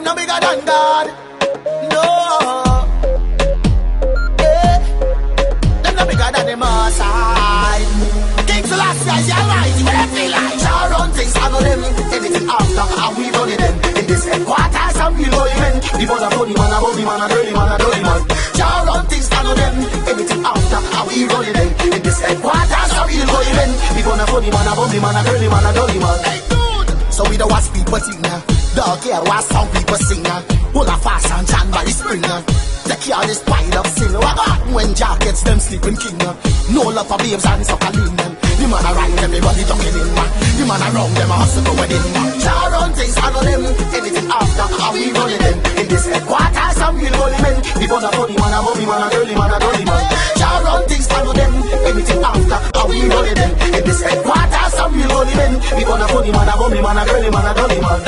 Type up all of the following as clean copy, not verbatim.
no bigger than God. No. Yeah. Them no bigger than the Most High. King Selassie, you're right. You will feel like Jah run things, I know them. Anything after, and we run it them. In this headquarters, and we go even. Before the funny man, a bummy man, a dirty man, a dirty man. Jah run things, I know them. Anything after, and we run it them. In this headquarters, and we go even. Before the funny man, a bummy man, a dirty man, a dirty man. Hey, dude. So we don't watch people sing now. Don't care what some people sing now. Pull a fast and chant by the spring now. They care this pile of sin. What happen when Jah gets them sleeping king now? No love for babes and suckling them. The man a right, everybody ducking in man. The man around them a hustle for wedding man. Jah run things, I know them. Anything after, and we running them. In this headquarters, and we rolling men. Before the funny man, a bummy man, a girly man, a dolly man. Jah run things, I know them. Anything after, and we rolling them. In this headquarters, and we rolling men. Before the funny man, a bummy man, a girly man, a dolly man.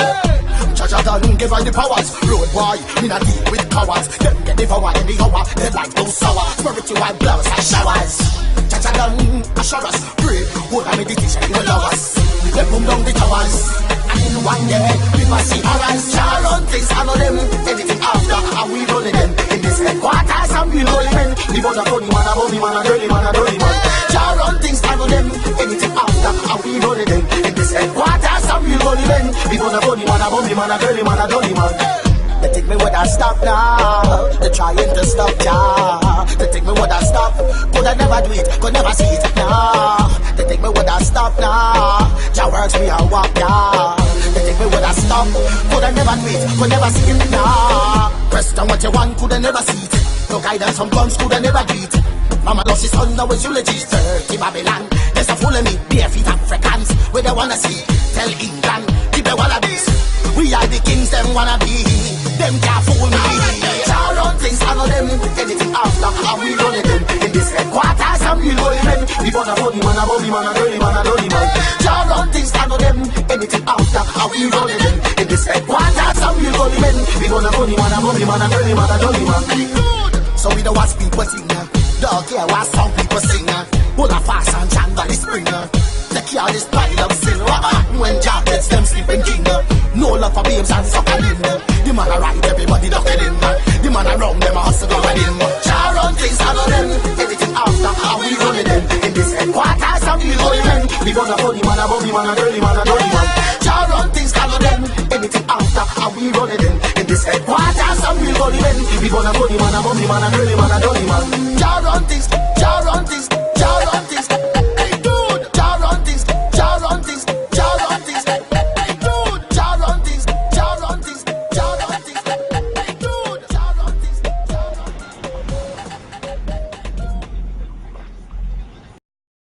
Jah done give us the powers. Road boy, me not deal with cowards. Them get devoured in the hour. Their life go sour. Spiritual blows and showers. Jah done assure us. Pray, hold a meditation in the hours. They boom down the towers. And in one day, we must see horrors. Jah run things, I know them. Anything after, and we rolling them. In this headquarters, and we rolling men. Before the funny man, a bummy man, a dirty man, a dirty man. Jah run things, I know them. Anything after, and we rolling them. In this headquarters, and we rolling men. Before the funny man, a bummy man, a dirty man, a dirty man. They think me would I stop now. They trying to stop Jah. They think me would I stop. Could I never do it, could never see it now. They think me would I stop now. Jah works me and walk now. They think me would I stop. Could I never do it, could never see it now. Press down what you want, could I never see it. No guidance from guns, could I never do it. Mama lost his son, now it's eulogies. Dirty Babylon, there's a full of me. Bare feet Africans, where they wanna see. Tell England, keep the wallabies. We are the kings, them wanna be. Them can't fool me. Jah run things, I know them. Anything after, and we rolling them. In this headquarters, and we rolling them. Before the funny man, a bummy man, a dirty man, a dirty man. Jah run things, I know them. Anything after, and we rolling them. In this headquarters, and we rolling them. Before the funny man, a bummy man, a dirty man, a dirty man. So we don't watch people sing now. Don't care what some people sing now. Pull a fast and chant by the spring now. They care this pile of sin. What happen when Jah gets them sleeping king now? No love for babes and suckling them. The man a right, everybody ducking in man. The man around them a hustle for wedding man. Jah run things, I know them. Anything after, and we rolling them. In this headquarters, and we rolling them. Before the funny man, a bummy man, a dirty man, a dirty man. Jah run things, I know them. Anything after, and we rolling them. In this headquarters, and we rolling them. Before the funny man, a bummy man, a dirty man, a dirty man. Jah run things, Jah run things, Jah run things.